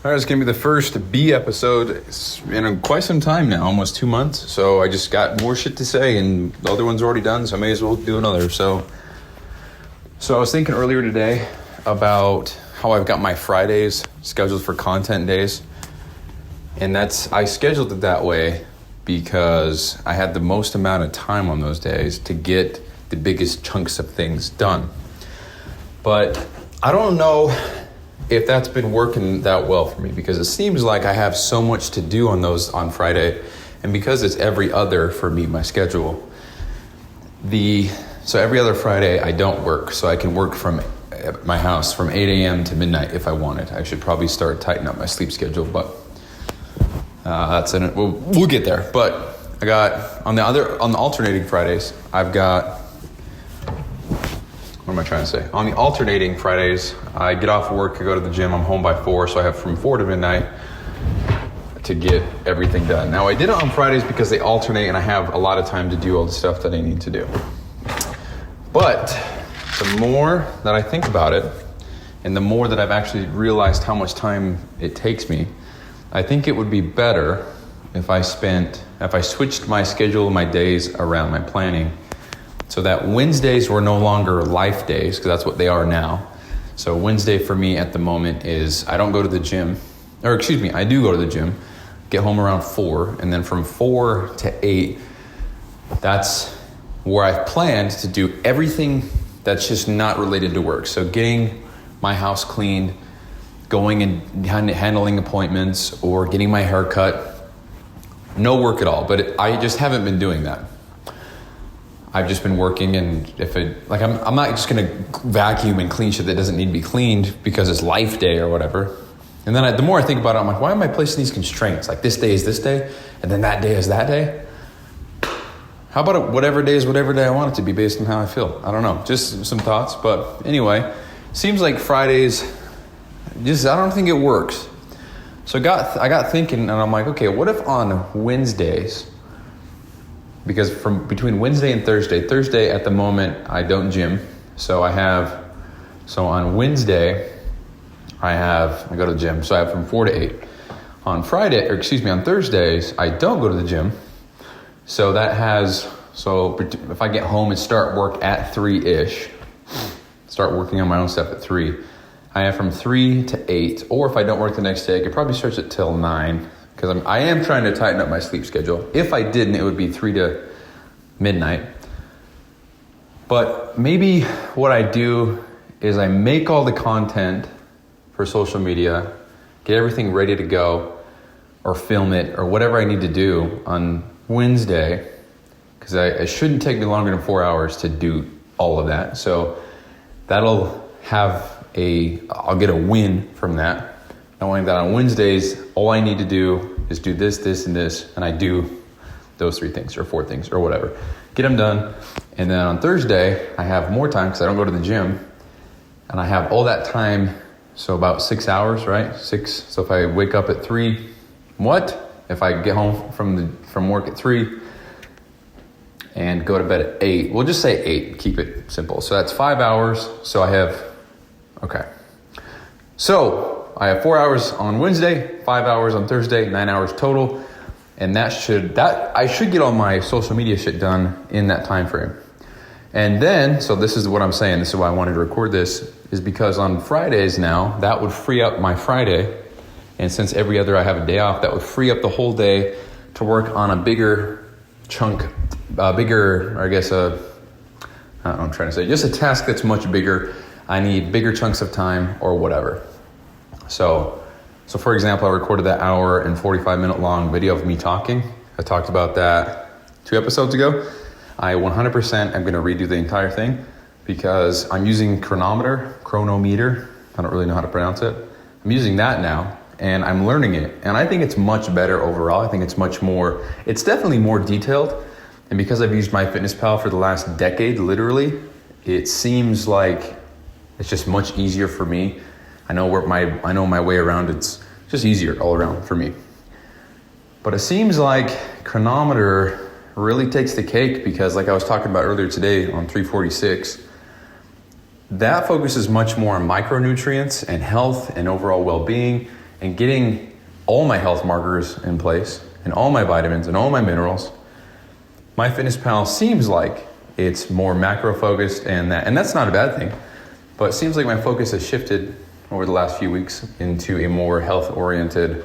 All right, it's going to be the first B episode in quite some time now, almost 2 months. So I just got more shit to say, and the other one's already done, so I may as well do another. So I was thinking earlier today about how I've got my Fridays scheduled for content days. And I scheduled it that way because I had the most amount of time on those days to get the biggest chunks of things done. But I don't know if that's been working that well for me, because it seems like I have so much to do on Friday, and because it's every other for me, my schedule, so every other Friday I don't work, so I can work from my house from 8 a.m. to midnight if I wanted. I should probably start tightening up my sleep schedule, but we'll get there. But I got on the alternating Fridays, I've got, what am I trying to say? On the alternating Fridays, I get off work, I go to the gym, I'm home by 4, so I have from 4 to midnight to get everything done. Now, I did it on Fridays because they alternate and I have a lot of time to do all the stuff that I need to do. But the more that I think about it, and the more that I've actually realized how much time it takes me, I think it would be better if I switched my schedule, my days around, my planning, so that Wednesdays were no longer life days, because that's what they are now. So Wednesday for me at the moment is I don't go to the gym, I do go to the gym, get home around 4, and then from 4 to 8, that's where I've planned to do everything that's just not related to work. So getting my house cleaned, going and handling appointments, or getting my hair cut, no work at all. But I just haven't been doing that. I've just been working, and I'm not just gonna vacuum and clean shit that doesn't need to be cleaned because it's life day or whatever. And then the more I think about it, I'm like, why am I placing these constraints? Like this day is this day, and then that day is that day? How about whatever day is whatever day I want it to be based on how I feel? I don't know, just some thoughts. But anyway, seems like Fridays, I don't think it works. So I got thinking, and I'm like, okay, what if on Wednesdays, because between Wednesday and Thursday at the moment, I don't gym. So on Wednesday, I go to the gym. So I have from 4 to 8. On Thursdays, I don't go to the gym. So if I get home and start work at 3-ish, start working on my own stuff at 3, I have from 3 to 8. Or if I don't work the next day, I could probably stretch it till 9. Because I am trying to tighten up my sleep schedule. If I didn't, it would be 3 to midnight. But maybe what I do is I make all the content for social media, get everything ready to go, or film it, or whatever I need to do on Wednesday, because it shouldn't take me longer than 4 hours to do all of that. So I'll get a win from that. Knowing that on Wednesdays, all I need to do is do this, this, and this, and I do those 3 things or 4 things or whatever. Get them done. And then on Thursday, I have more time because I don't go to the gym, and I have all that time, so about 6 hours, right? 6. So if I wake up at 3, if I get home from work at 3 and go to bed at 8, we'll just say 8, keep it simple. So that's 5 hours. So I have 4 hours on Wednesday, 5 hours on Thursday, 9 hours total. And I should get all my social media shit done in that time frame. And then, so this is what I'm saying, this is why I wanted to record this, is because on Fridays now, that would free up my Friday. And since every other I have a day off, that would free up the whole day to work on a bigger chunk, I don't know what I'm trying to say, just a task that's much bigger. I need bigger chunks of time or whatever. So for example, I recorded that hour and 45 minute long video of me talking. I talked about that 2 episodes ago. I 100% am going to redo the entire thing because I'm using chronometer, I don't really know how to pronounce it. I'm using that now and I'm learning it. And I think it's much better overall. I think it's definitely more detailed. And because I've used MyFitnessPal for the last decade, literally, it seems like it's just much easier for me. I know my way around. It's just easier all around for me. But it seems like chronometer really takes the cake because, like I was talking about earlier today on 346, that focuses much more on micronutrients and health and overall well-being and getting all my health markers in place and all my vitamins and all my minerals, MyFitnessPal seems like it's more macro focused, and that's not a bad thing, but it seems like my focus has shifted over the last few weeks into a more health oriented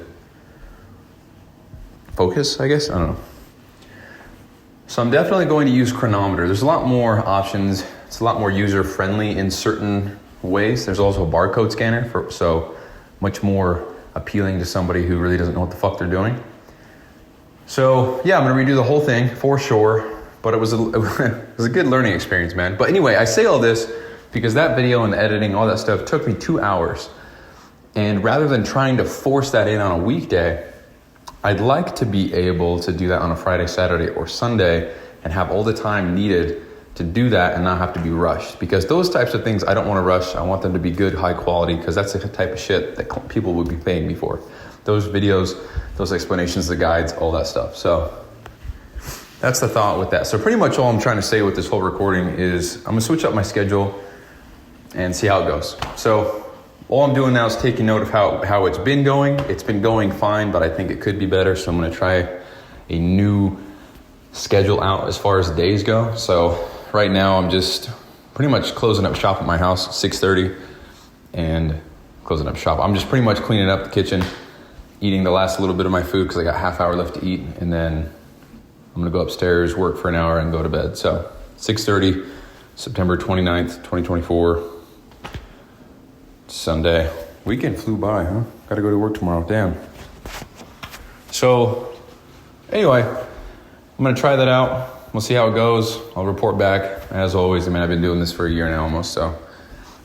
focus, I guess. I don't know. So I'm definitely going to use Chronometer. There's a lot more options. It's a lot more user friendly in certain ways. There's also a barcode scanner, so much more appealing to somebody who really doesn't know what the fuck they're doing. So yeah, I'm gonna redo the whole thing for sure, but it was a good learning experience, man. But anyway, I say all this because that video and the editing, all that stuff took me 2 hours. And rather than trying to force that in on a weekday, I'd like to be able to do that on a Friday, Saturday, or Sunday and have all the time needed to do that and not have to be rushed. Because those types of things I don't want to rush. I want them to be good, high quality, because that's the type of shit that people would be paying me for. Those videos, those explanations, the guides, all that stuff. So that's the thought with that. So pretty much all I'm trying to say with this whole recording is I'm gonna switch up my schedule and see how it goes. So all I'm doing now is taking note of how it's been going. It's been going fine, but I think it could be better. So I'm gonna try a new schedule out as far as days go. So right now I'm just pretty much closing up shop at my house, 6:30, and closing up shop. I'm just pretty much cleaning up the kitchen, eating the last little bit of my food because I got half hour left to eat, and then I'm gonna go upstairs, work for an hour, and go to bed. So 6:30, September 29th, 2024, Sunday. Weekend flew by, huh? Gotta go to work tomorrow, damn. So anyway, I'm gonna try that out. We'll see how it goes. I'll report back as always. I mean, I've been doing this for a year now almost. So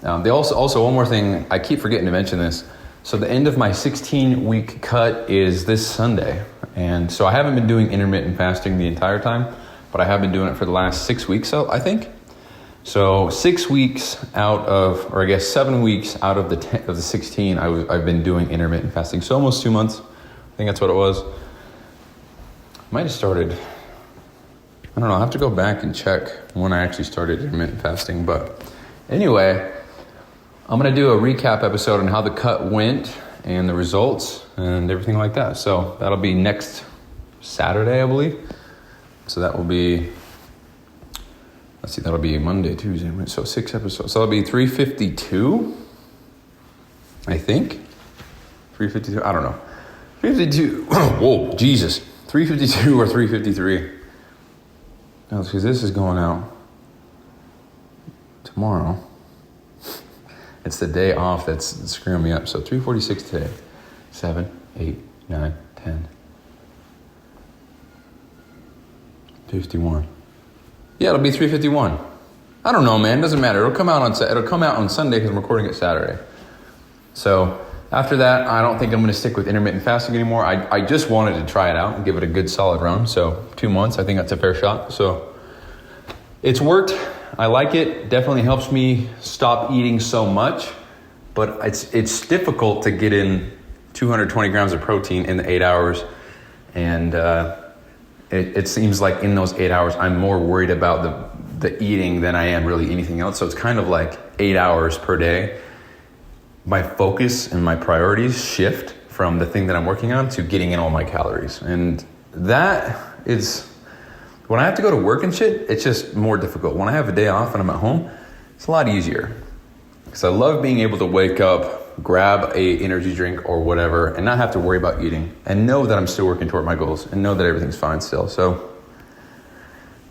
they also one more thing, I keep forgetting to mention this. So the end of my 16-week cut is this Sunday. And so I haven't been doing intermittent fasting the entire time, but I have been doing it for the last 6 weeks, I think. So 6 weeks out of, or I guess 7 weeks out of the 16, I've been doing intermittent fasting. So almost 2 months. I think that's what it was. Might have started, I don't know, I'll have to go back and check when I actually started intermittent fasting. But anyway, I'm going to do a recap episode on how the cut went and the results and everything like that. So that'll be next Saturday, I believe. So that will be, let's see, that'll be Monday, Tuesday. So 6 episodes. So that'll be 352, I think. 352, I don't know. 352, whoa, Jesus. 352 or 353. No, because this is going out tomorrow. It's the day off that's screwing me up. So 346 today. 7, 8, 9, 10. 51. Yeah, it'll be 351. I don't know, man. Doesn't matter. It'll come out on Sunday because I'm recording it Saturday. So after that, I don't think I'm going to stick with intermittent fasting anymore. I just wanted to try it out and give it a good solid run. So 2 months, I think that's a fair shot. So it's worked. I like it. Definitely helps me stop eating so much, but it's difficult to get in 220 grams of protein in the 8 hours. And it seems like in those 8 hours, I'm more worried about the eating than I am really anything else. So it's kind of like 8 hours per day. My focus and my priorities shift from the thing that I'm working on to getting in all my calories. And that is, when I have to go to work and shit, it's just more difficult. When I have a day off and I'm at home, it's a lot easier. Because I love being able to wake up, grab a energy drink or whatever, and not have to worry about eating. And know that I'm still working toward my goals. And know that everything's fine still. So,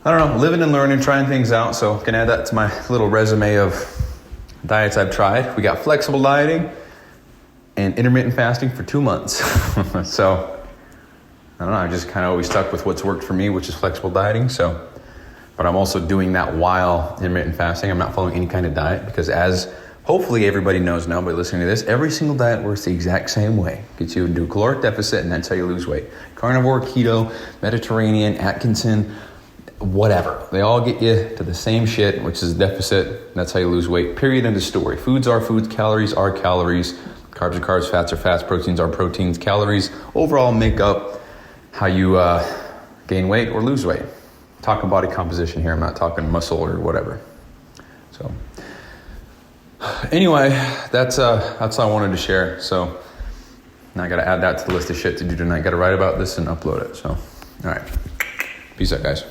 I don't know, living and learning, trying things out. So, can add that to my little resume of diets I've tried. We got flexible dieting and intermittent fasting for 2 months. So, I don't know, I just kind of always stuck with what's worked for me, which is flexible dieting. So, but I'm also doing that while intermittent fasting. I'm not following any kind of diet because, as hopefully everybody knows now by listening to this, every single diet works the exact same way. Gets you into a caloric deficit, and that's how you lose weight. Carnivore, keto, Mediterranean, Atkinson, whatever. They all get you to the same shit, which is a deficit. That's how you lose weight. Period. End of story. Foods are foods. Calories are calories. Carbs are carbs. Fats are fats. Proteins are proteins. Calories overall make up how you gain weight or lose weight. Talking body composition here. I'm not talking muscle or whatever. So anyway, that's all I wanted to share. So Now I gotta add that to the list of shit to do tonight. Gotta write about this and upload it. So, all right. Peace out, guys.